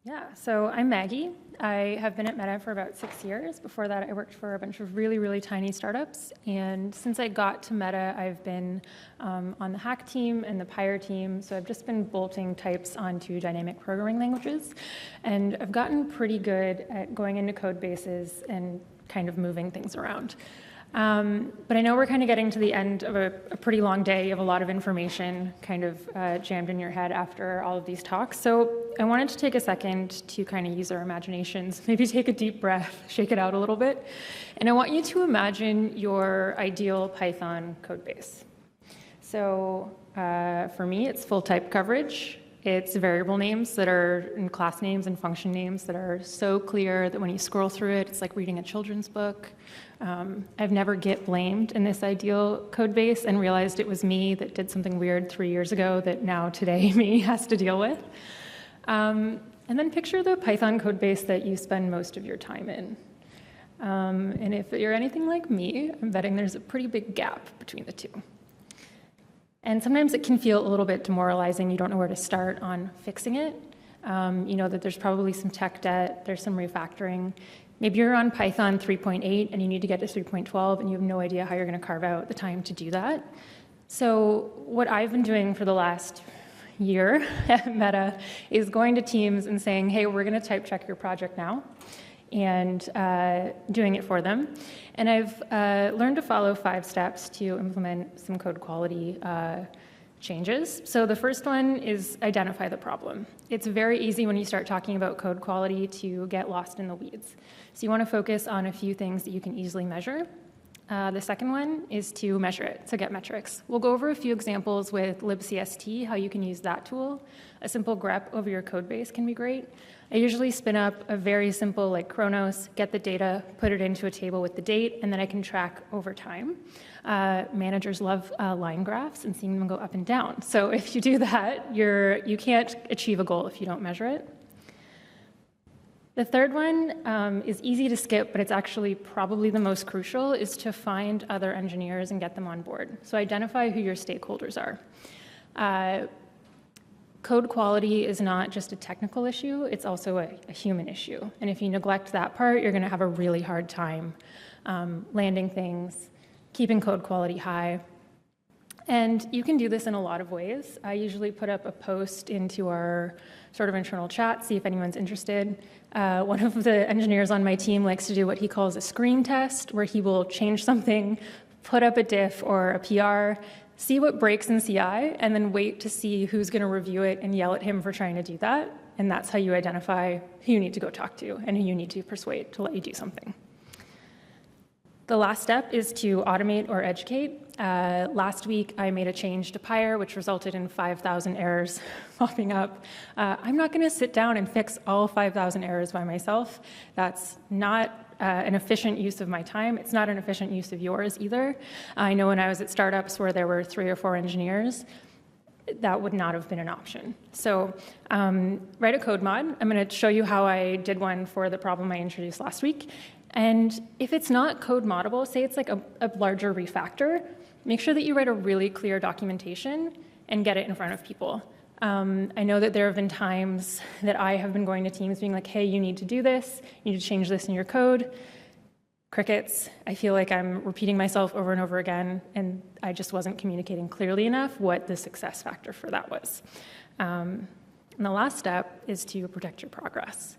Yeah, so I'm Maggie. I have been at Meta for about 6 years. Before that, I worked for a bunch of really, really tiny startups. And since I got to Meta, I've been on the hack team and the Pyre team. So I've just been bolting types onto dynamic programming languages. And I've gotten pretty good at going into code bases and kind of moving things around. But I know we're kind of getting to the end of a pretty long day. You have a lot of information kind of jammed in your head after all of these talks. So I wanted to take a second to kind of use our imaginations, maybe take a deep breath, shake it out a little bit. And I want you to imagine your ideal Python code base. So for me, it's full type coverage. It's variable names that are in class names and function names that are so clear that when you scroll through it, it's like reading a children's book. I've never Git blamed in this ideal code base and realized it was me that did something weird 3 years ago that now today me has to deal with. And then picture the Python code base that you spend most of your time in. And if you're anything like me, I'm betting there's a pretty big gap between the two. And sometimes it can feel a little bit demoralizing. You don't know where to start on fixing it. You know that there's probably some tech debt, there's some refactoring. Maybe you're on Python 3.8 and you need to get to 3.12 and you have no idea how you're going to carve out the time to do that. So what I've been doing for the last year at Meta is going to teams and saying, hey, we're going to type check your project now, and doing it for them. And I've learned to follow 5 steps to implement some code quality changes. So the first one is identify the problem. It's very easy when you start talking about code quality to get lost in the weeds. So you want to focus on a few things that you can easily measure. The second one is to measure it, so get metrics. We'll go over a few examples with libcst, how you can use that tool. A simple grep over your code base can be great. I usually spin up a very simple like Chronos, get the data, put it into a table with the date, and then I can track over time. Managers love line graphs and seeing them go up and down. So if you do that, you can't achieve a goal if you don't measure it. The third one is easy to skip, but it's actually probably the most crucial, is to find other engineers and get them on board. So identify who your stakeholders are. Code quality is not just a technical issue, it's also a human issue. And if you neglect that part, you're going to have a really hard time landing things, keeping code quality high. And you can do this in a lot of ways. I usually put up a post into our sort of internal chat, see if anyone's interested. One of the engineers on my team likes to do what he calls a screen test, where he will change something, put up a diff or a PR, see what breaks in CI, and then wait to see who's going to review it and yell at him for trying to do that. And that's how you identify who you need to go talk to and who you need to persuade to let you do something. The last step is to automate or educate. Last week, I made a change to Pyre, which resulted in 5,000 errors popping up. I'm not going to sit down and fix all 5,000 errors by myself. That's not an efficient use of my time. It's not an efficient use of yours either. I know when I was at startups where there were 3 or 4 engineers, that would not have been an option. So write a code mod. I'm going to show you how I did one for the problem I introduced last week. And if it's not code moddable, say it's like a larger refactor, make sure that you write a really clear documentation and get it in front of people. I know that there have been times that I have been going to teams being like, hey, you need to do this, you need to change this in your code. Crickets. I feel like I'm repeating myself over and over again, and I just wasn't communicating clearly enough what the success factor for that was. And the last step is to protect your progress.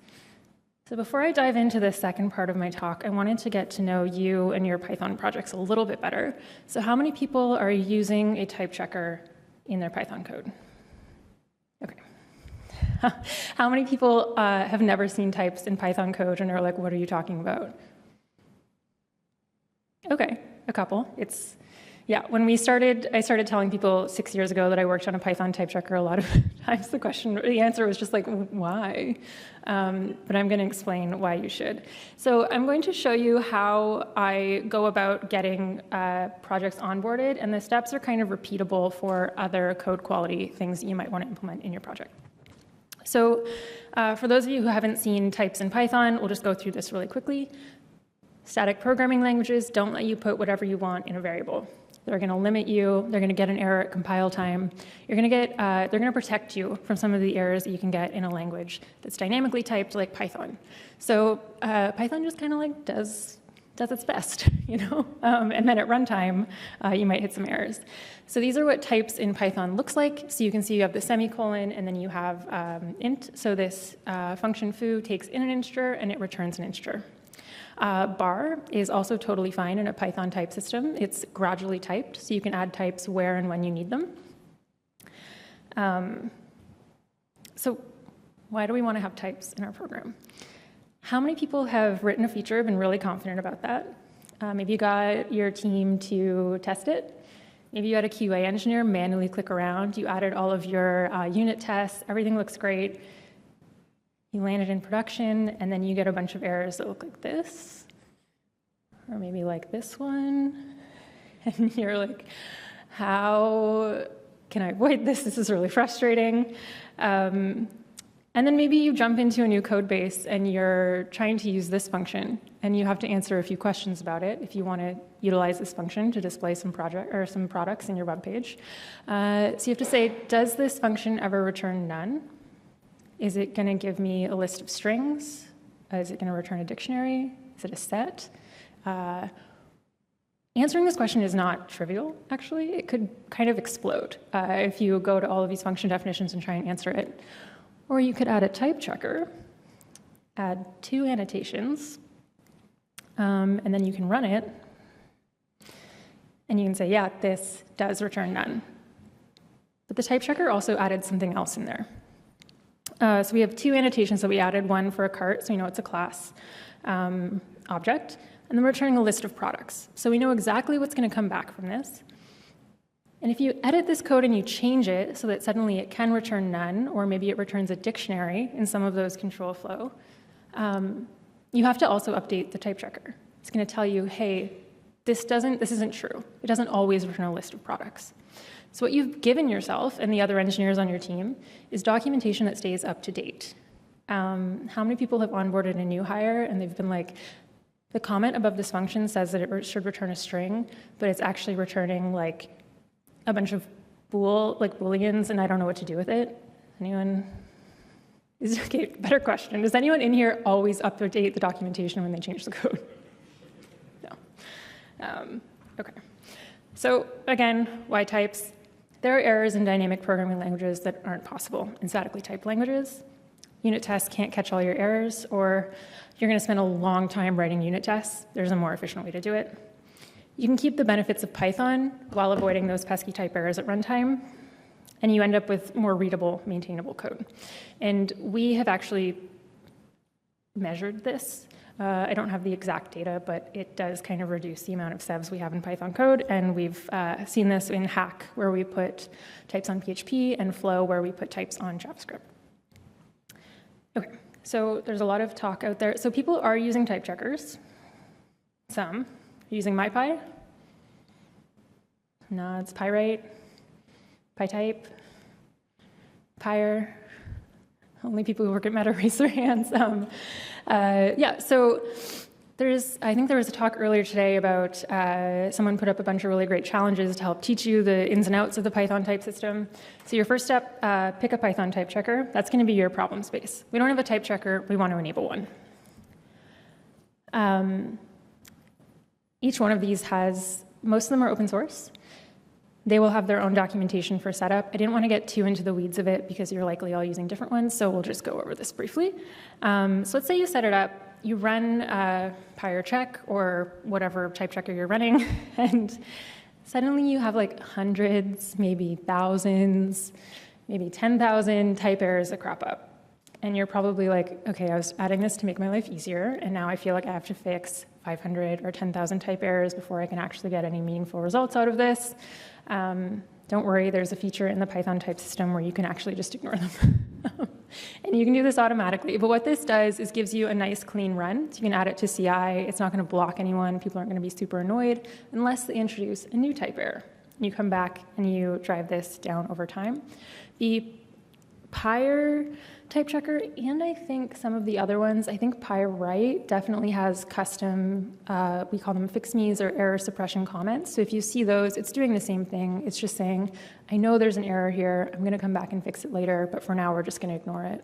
So before I dive into the second part of my talk, I wanted to get to know you and your Python projects a little bit better. So how many people are using a type checker in their Python code? Okay. How many people have never seen types in Python code and are like, what are you talking about? Okay, a couple. Yeah, when I started telling people 6 years ago that I worked on a Python type checker, a lot of times the answer was just like, why? But I'm going to explain why you should. So I'm going to show you how I go about getting projects onboarded, and the steps are kind of repeatable for other code quality things that you might want to implement in your project. So for those of you who haven't seen types in Python, we'll just go through this really quickly. Static programming languages don't let you put whatever you want in a variable. They're going to limit you. They're going to get an error at compile time. You're going to get, they're going to protect you from some of the errors that you can get in a language that's dynamically typed like Python. So Python just kind of like does its best, you know? And then at runtime, you might hit some errors. So these are what types in Python looks like. So you can see you have the semicolon, and then you have int. So this function foo takes in an integer, and it returns an integer. Bar is also totally fine in a Python type system. It's gradually typed, so you can add types where and when you need them. So why do we want to have types in our program? How many people have written a feature, been really confident about that? Maybe you got your team to test it. Maybe you had a QA engineer manually click around. You added all of your unit tests. Everything looks great. You land it in production, and then you get a bunch of errors that look like this, or maybe like this one. And you're like, how can I avoid this? This is really frustrating. And then maybe you jump into a new code base, and you're trying to use this function, and you have to answer a few questions about it if you want to utilize this function to display some products in your web page. So you have to say, does this function ever return none? Is it going to give me a list of strings? Is it going to return a dictionary? Is it a set? Answering this question is not trivial, actually. It could kind of explode if you go to all of these function definitions and try and answer it. Or you could add a type checker, add 2 annotations, and then you can run it. And you can say, yeah, this does return none. But the type checker also added something else in there. So we have 2 annotations that we added, one for a cart, so we know it's a class object, and then we're returning a list of products. So we know exactly what's going to come back from this. And if you edit this code and you change it so that suddenly it can return none, or maybe it returns a dictionary in some of those control flow, you have to also update the type checker. It's going to tell you, hey, this isn't true. It doesn't always return a list of products. So what you've given yourself and the other engineers on your team is documentation that stays up to date. How many people have onboarded a new hire and they've been like, the comment above this function says that it should return a string, but it's actually returning like a bunch of booleans, and I don't know what to do with it. Anyone? Okay, better question. Does anyone in here always update the documentation when they change the code? No. Okay. So again, why types? There are errors in dynamic programming languages that aren't possible in statically typed languages. Unit tests can't catch all your errors, or you're going to spend a long time writing unit tests. There's a more efficient way to do it. You can keep the benefits of Python while avoiding those pesky type errors at runtime, and you end up with more readable, maintainable code. And we have actually measured this. I don't have the exact data, but it does kind of reduce the amount of sevs we have in Python code, and we've seen this in Hack, where we put types on PHP, and Flow, where we put types on JavaScript. Okay, so there's a lot of talk out there. So people are using type checkers. Some. Using MyPy? No, it's Pyre, PyType, Pyre. Only people who work at Meta raise their hands. Yeah, so I think there was a talk earlier today about someone put up a bunch of really great challenges to help teach you the ins and outs of the Python type system. So your first step, pick a Python type checker. That's going to be your problem space. We don't have a type checker. We want to enable one. Each one of these most of them are open source. They will have their own documentation for setup. I didn't want to get too into the weeds of it because you're likely all using different ones, so we'll just go over this briefly. So let's say you set it up, you run Pyre check or whatever type checker you're running, and suddenly you have like hundreds, maybe thousands, maybe 10,000 type errors that crop up. And you're probably like, okay, I was adding this to make my life easier, and now I feel like I have to fix 500 or 10,000 type errors before I can actually get any meaningful results out of this. Don't worry, there's a feature in the Python type system where you can actually just ignore them. And you can do this automatically. But what this does is gives you a nice clean run. So you can add it to CI. It's not going to block anyone. People aren't going to be super annoyed unless they introduce a new type error. You come back and you drive this down over time. The Pyre type checker, and I think some of the other ones, I think Pyre definitely has custom, we call them fix me's or error suppression comments. So if you see those, it's doing the same thing. It's just saying, I know there's an error here. I'm going to come back and fix it later, but for now, we're just going to ignore it.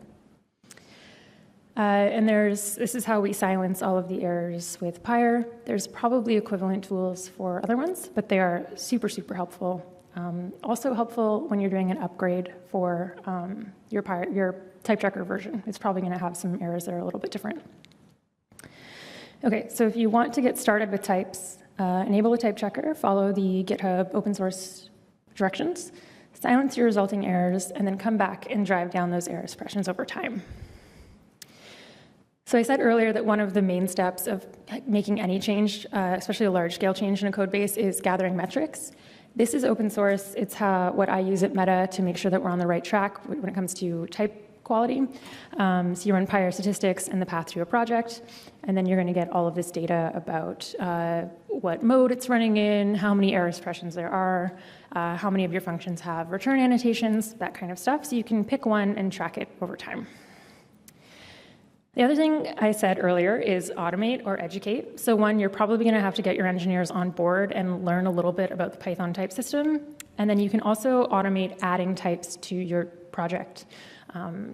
And this is how we silence all of the errors with Pyre. There's probably equivalent tools for other ones, but they are super, super helpful. Also helpful when you're doing an upgrade for your type checker version. It's probably going to have some errors that are a little bit different. Okay, so if you want to get started with types, enable a type checker, follow the GitHub open source directions, silence your resulting errors, and then come back and drive down those error suppressions over time. So I said earlier that one of the main steps of making any change, especially a large-scale change in a code base, is gathering metrics. This is open source. It's what I use at Meta to make sure that we're on the right track when it comes to type quality. So you run Pyre statistics and the path to a project, and then you're going to get all of this data about what mode it's running in, how many error suppressions there are, how many of your functions have return annotations, that kind of stuff. So you can pick one and track it over time. The other thing I said earlier is automate or educate. So one, you're probably going to have to get your engineers on board and learn a little bit about the Python type system. And then you can also automate adding types to your project.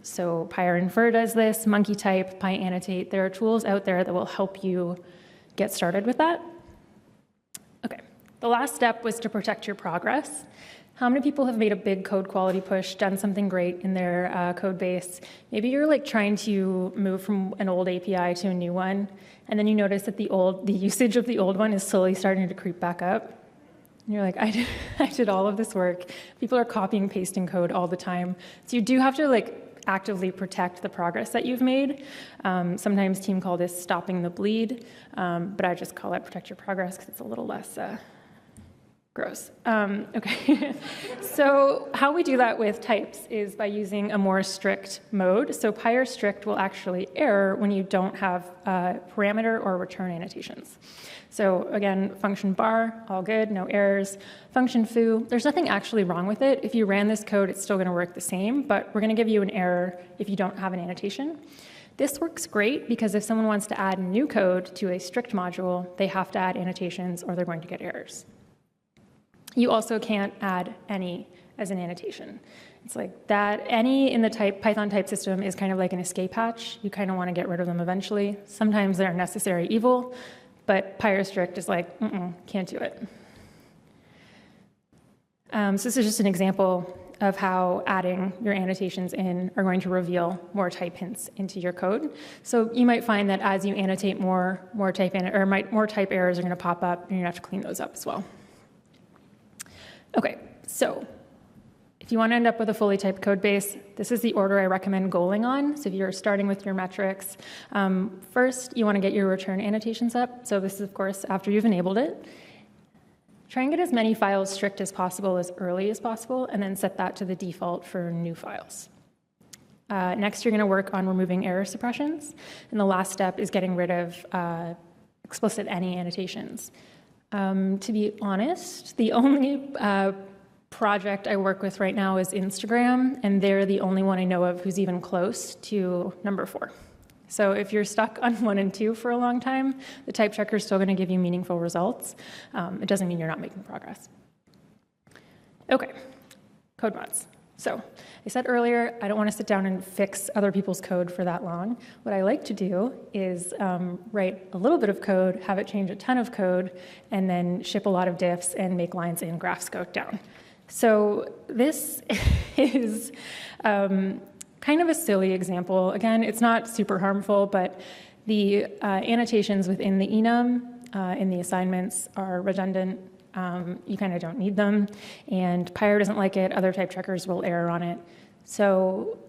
So PyRinfer does this, monkey type, PyAnnotate. There are tools out there that will help you get started with that. Okay, the last step was to protect your progress. How many people have made a big code quality push, done something great in their code base? Maybe you're like trying to move from an old API to a new one, and then you notice that the usage of the old one is slowly starting to creep back up. And you're like, I did all of this work. People are copying and pasting code all the time. So you do have to like actively protect the progress that you've made. Sometimes team call this stopping the bleed, but I just call that protect your progress because it's a little less gross. Okay, so how we do that with types is by using a more strict mode. So Pyre strict will actually error when you don't have parameter or return annotations. So again, function bar, all good, no errors. Function foo, there's nothing actually wrong with it. If you ran this code, it's still going to work the same, but we're going to give you an error if you don't have an annotation. This works great because if someone wants to add new code to a strict module, they have to add annotations or they're going to get errors. You also can't add any as an annotation. It's like that any in the Python type system is kind of like an escape hatch. You kind of want to get rid of them eventually. Sometimes they're necessary evil, but Pyre strict is like, can't do it. So this is just an example of how adding your annotations in are going to reveal more type hints into your code. So you might find that as you annotate more type errors are going to pop up, and you're going to have to clean those up as well. Okay, so if you want to end up with a fully typed code base, this is the order I recommend goaling on. So if you're starting with your metrics, first you want to get your return annotations up. So this is, of course, after you've enabled it. Try and get as many files strict as possible as early as possible, and then set that to the default for new files. Next, you're going to work on removing error suppressions. And the last step is getting rid of explicit any annotations. To be honest, the only project I work with right now is Instagram, and they're the only one I know of who's even close to number 4. So if you're stuck on 1 and 2 for a long time, the type checker is still going to give you meaningful results. It doesn't mean you're not making progress. Okay, Codemods. So I said earlier, I don't want to sit down and fix other people's code for that long. What I like to do is write a little bit of code, have it change a ton of code, and then ship a lot of diffs and make lines in, graphs go down. So this is kind of a silly example. Again, it's not super harmful, but the annotations within the enum in the assignments are redundant. You kind of don't need them, and Pyre doesn't like it. Other type checkers will error on it. So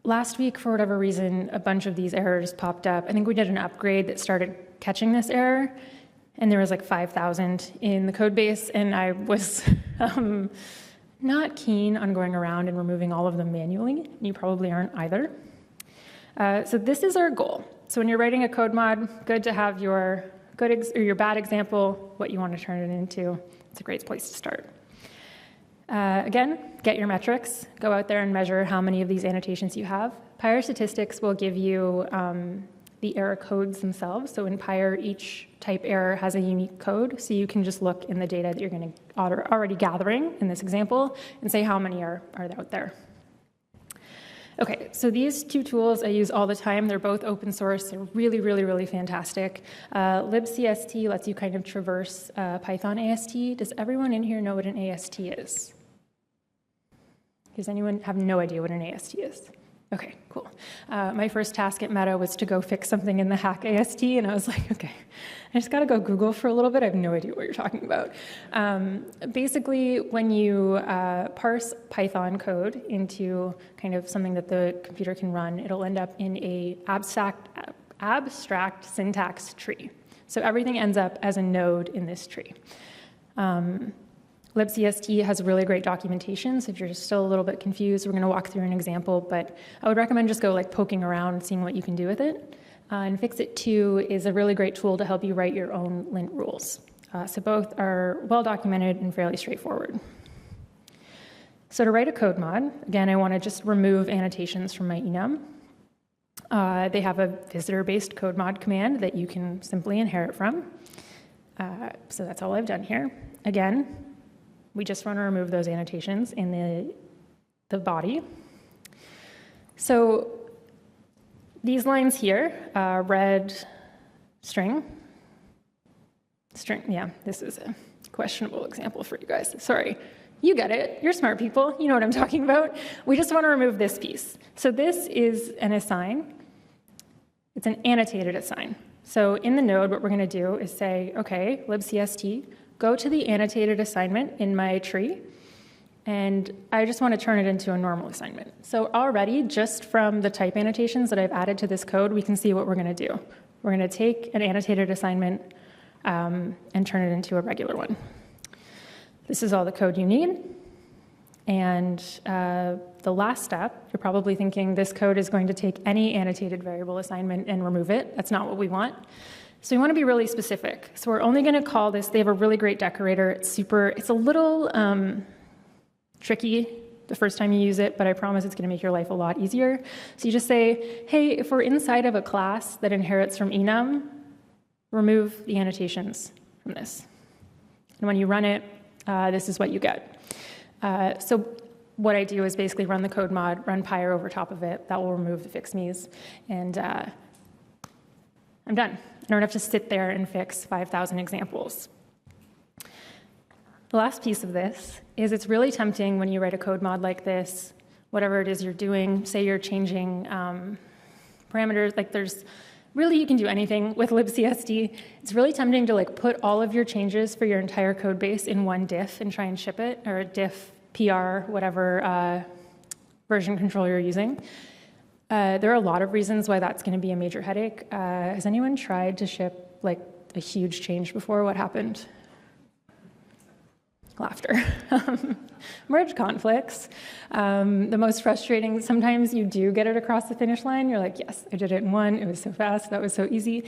last week, for whatever reason, a bunch of these errors popped up. I think we did an upgrade that started catching this error, and there was like 5,000 in the code base, and I was not keen on going around and removing all of them manually. You probably aren't either. So this is our goal. So when you're writing a code mod, good to have your good or your bad example, what you want to turn it into. It's a great place to start. Again, get your metrics. Go out there and measure how many of these annotations you have. Pyre statistics will give you the error codes themselves. So in Pyre, each type error has a unique code. So you can just look in the data that you're going to already gathering in this example and say how many are out there. Okay, so these two tools I use all the time. They're both open source. They're really, really, really fantastic. libcst lets you kind of traverse Python AST. Does everyone in here know what an AST is? Does anyone have no idea what an AST is? Okay, cool. My first task at Meta was to go fix something in the hack AST, and I was like, okay, I just got to go Google for a little bit. I have no idea what you're talking about. Basically, when you parse Python code into kind of something that the computer can run, it'll end up in a abstract syntax tree. So everything ends up as a node in this tree. libcst has really great documentation, so if you're still a little bit confused, we're going to walk through an example, but I would recommend just go like poking around, seeing what you can do with it. And Fixit 2 is a really great tool to help you write your own lint rules. So both are well documented and fairly straightforward. So to write a code mod, again, I want to just remove annotations from my enum. They have a visitor-based code mod command that you can simply inherit from. So that's all I've done here. Again, we just want to remove those annotations in the body. So these lines here, red string, yeah, this is a questionable example for you guys. Sorry, you get it. You're smart people. You know what I'm talking about. We just want to remove this piece. So this is an assign. It's an annotated assign. So in the node, what we're going to do is say, okay, libcst, go to the annotated assignment in my tree, and I just want to turn it into a normal assignment. So already, just from the type annotations that I've added to this code, we can see what we're going to do. We're going to take an annotated assignment and turn it into a regular one. This is all the code you need. And the last step, you're probably thinking this code is going to take any annotated variable assignment and remove it. That's not what we want. So we want to be really specific. So we're only going to call this, they have a really great decorator. It's a little tricky the first time you use it, but I promise it's going to make your life a lot easier. So you just say, hey, if we're inside of a class that inherits from enum, remove the annotations from this. And when you run it, this is what you get. So what I do is basically run the code mod, run Pyre over top of it. That will remove the fix me's, and I'm done. I don't have to sit there and fix 5,000 examples. The last piece of this is it's really tempting when you write a code mod like this, whatever it is you're doing, say you're changing parameters, like you can do anything with libcst. It's really tempting to like put all of your changes for your entire code base in one diff and try and ship it, or a diff, PR, whatever version control you're using. There are a lot of reasons why that's going to be a major headache. Has anyone tried to ship like a huge change before? What happened? Laughter. Merge conflicts. The most frustrating, sometimes you do get it across the finish line. You're like, yes, I did it in one. It was so fast. That was so easy.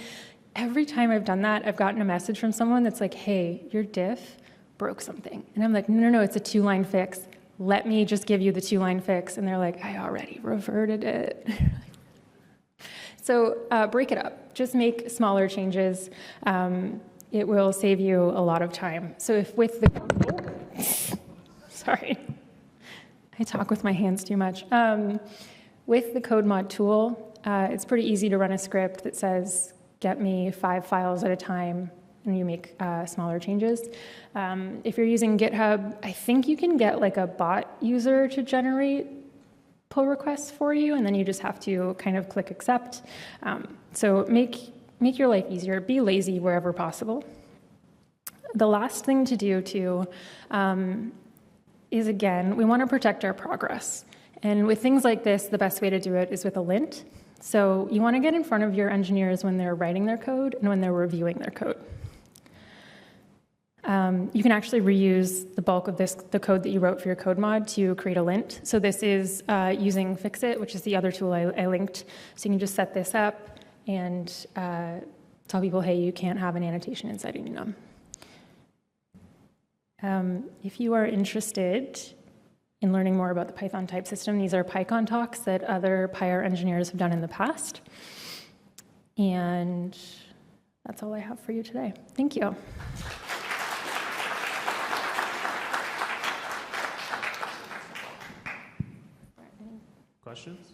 Every time I've done that, I've gotten a message from someone that's like, hey, your diff broke something. And I'm like, no, it's a 2-line fix. Let me just give you the 2-line fix. And they're like, I already reverted it. So break it up. Just make smaller changes. It will save you a lot of time. So if with the, sorry, I talk with my hands too much. With the Codemod tool, it's pretty easy to run a script that says, get me 5 files at a time, and you make smaller changes. If you're using GitHub, I think you can get like a bot user to generate pull requests for you, and then you just have to kind of click accept. So make your life easier. Be lazy wherever possible. The last thing to do too is, again, we want to protect our progress. And with things like this, the best way to do it is with a lint. So you want to get in front of your engineers when they're writing their code and when they're reviewing their code. You can actually reuse the bulk of the code that you wrote for your code mod to create a lint. So this is using Fixit, which is the other tool I linked. So you can just set this up and tell people, hey, you can't have an annotation inside enum. If you are interested in learning more about the Python type system. These are PyCon talks that other Pyre engineers have done in the past. And that's all I have for you today. Thank you. Questions?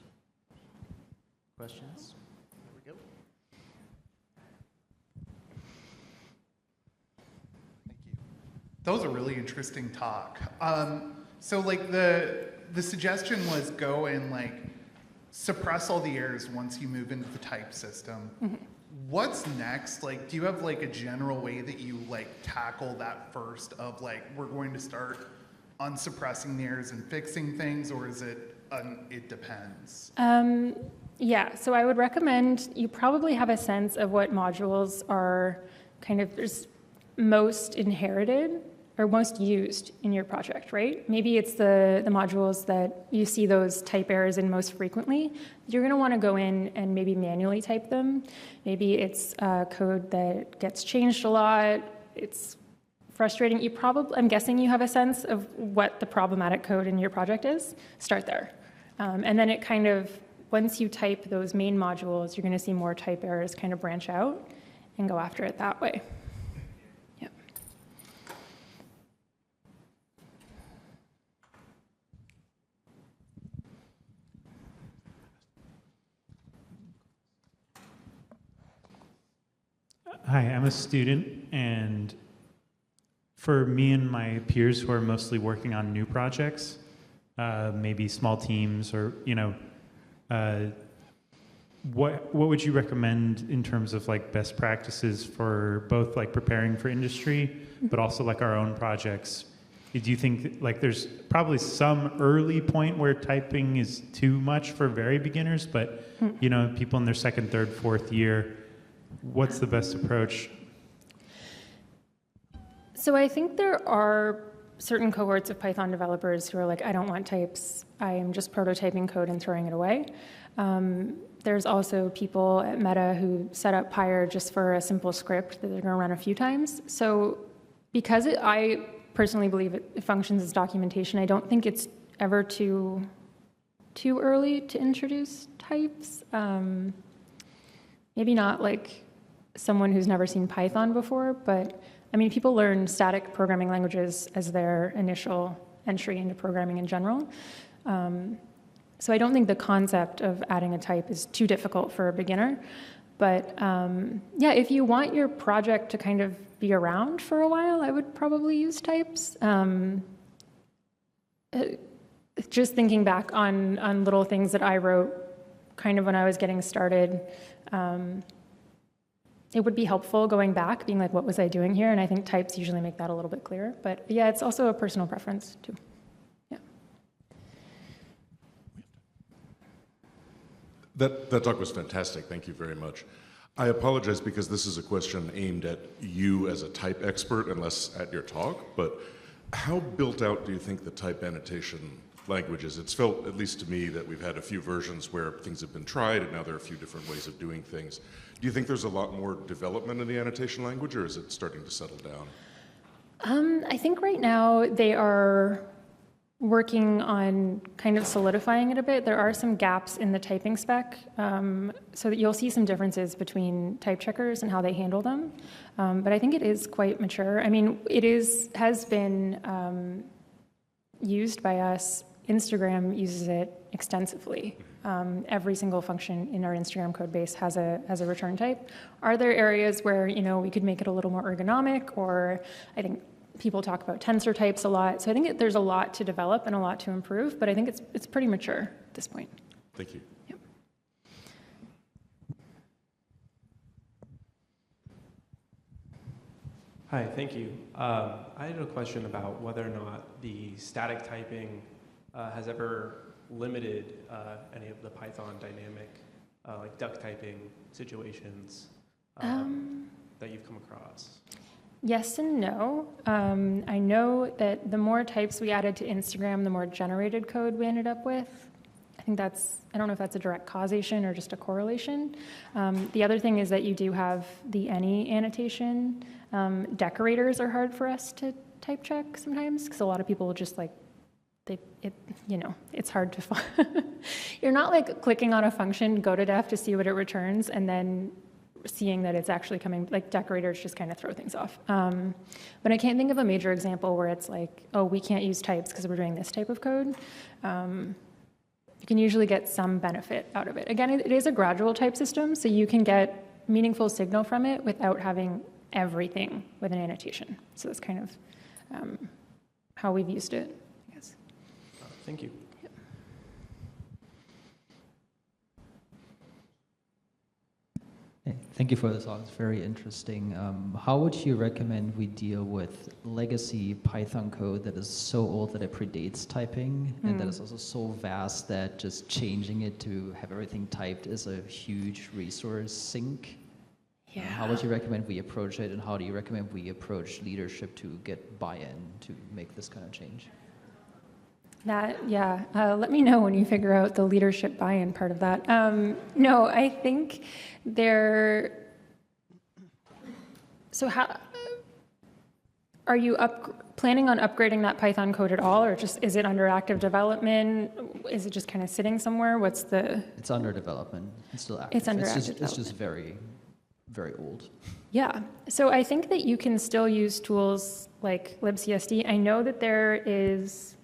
Questions? There we go. Thank you. That was a really interesting talk. So like the suggestion was go and like suppress all the errors once you move into the type system. Mm-hmm. What's next? Like, do you have like a general way that you like tackle that first of like, we're going to start unsuppressing the errors and fixing things, or is it, it depends? Yeah, so I would recommend you probably have a sense of what modules are kind of most inherited or most used in your project, right? Maybe it's the modules that you see those type errors in most frequently. You're gonna wanna go in and maybe manually type them. Maybe it's code that gets changed a lot. It's frustrating. I'm guessing you have a sense of what the problematic code in your project is. Start there. And then it kind of, once you type those main modules, you're gonna see more type errors kind of branch out and go after it that way. Hi, I'm a student, and for me and my peers who are mostly working on new projects, maybe small teams, or what would you recommend in terms of like best practices for both like preparing for industry, but also like our own projects? Do you think like there's probably some early point where typing is too much for very beginners, but people in their second, third, fourth year? What's the best approach? So I think there are certain cohorts of Python developers who are like, I don't want types. I am just prototyping code and throwing it away. There's also people at Meta who set up Pyre just for a simple script that they're going to run a few times. So because I personally believe it functions as documentation, I don't think it's ever too early to introduce types. Maybe not like someone who's never seen Python before, but I mean, people learn static programming languages as their initial entry into programming in general. So I don't think the concept of adding a type is too difficult for a beginner. But yeah, if you want your project to kind of be around for a while, I would probably use types. Just thinking back on little things that I wrote kind of when I was getting started, it would be helpful going back, being like, what was I doing here? And I think types usually make that a little bit clearer. But yeah, it's also a personal preference too. Yeah. That talk was fantastic. Thank you very much. I apologize because this is a question aimed at you as a type expert and less at your talk, but how built out do you think the type annotation language is? It's felt, at least to me, that we've had a few versions where things have been tried and now there are a few different ways of doing things. Do you think there's a lot more development in the annotation language, or is it starting to settle down? I think right now they are working on kind of solidifying it a bit. There are some gaps in the typing spec, so that you'll see some differences between type checkers and how they handle them. But I think it is quite mature. I mean, has been used by us. Instagram uses it extensively. Every single function in our Instagram code base has a return type. Are there areas where we could make it a little more ergonomic? Or I think people talk about tensor types a lot. So I think there's a lot to develop and a lot to improve. But I think it's pretty mature at this point. Thank you. Yep. Hi, thank you. I had a question about whether or not the static typing has ever limited any of the Python dynamic, like duck typing situations that you've come across. Yes and no. I know that the more types we added to Instagram, the more generated code we ended up with. I don't know if that's a direct causation or just a correlation. The other thing is that you do have the any annotation. Decorators are hard for us to type check sometimes because a lot of people will just like it's hard to find. You're not like clicking on a function, go to def to see what it returns, and then seeing that it's actually coming, like decorators just kind of throw things off. But I can't think of a major example where it's like, oh, we can't use types because we're doing this type of code. You can usually get some benefit out of it. Again, it is a gradual type system, so you can get meaningful signal from it without having everything with an annotation. So that's kind of how we've used it, I guess. Thank you. Yep. Thank you for this talk. It's very interesting. How would you recommend we deal with legacy Python code that is so old that it predates typing and that is also so vast that just changing it to have everything typed is a huge resource sink? Yeah. How would you recommend we approach it, and how do you recommend we approach leadership to get buy-in to make this kind of change? Let me know when you figure out the leadership buy-in part of that. No, I think so how, are you planning on upgrading that Python code at all, or just, is it under active development? Is it just kind of sitting somewhere? It's under development. It's still active. It's under active development. It's just very, very old. Yeah, so I think that you can still use tools like libcsd. I know that there is,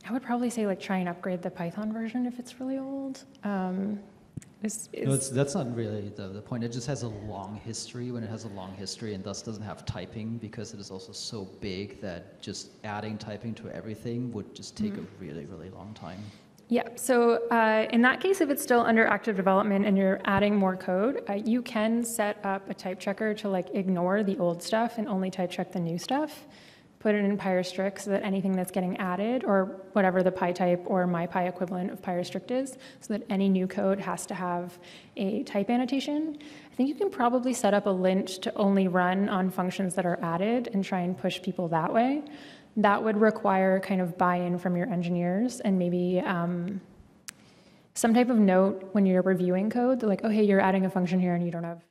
I would probably say like try and upgrade the Python version if it's really old. That's not really the point. It just has a long history. When it has a long history and thus doesn't have typing, because it is also so big that just adding typing to everything would just take a really, really long time. Yeah, so in that case, if it's still under active development and you're adding more code, you can set up a type checker to like ignore the old stuff and only type check the new stuff. Put it in Pyre strict so that anything that's getting added, or whatever the PyType or MyPy equivalent of Pyre strict is, so that any new code has to have a type annotation. I think you can probably set up a lint to only run on functions that are added and try and push people that way. That would require kind of buy-in from your engineers, and maybe some type of note when you're reviewing code, like, oh, hey, you're adding a function here and you don't have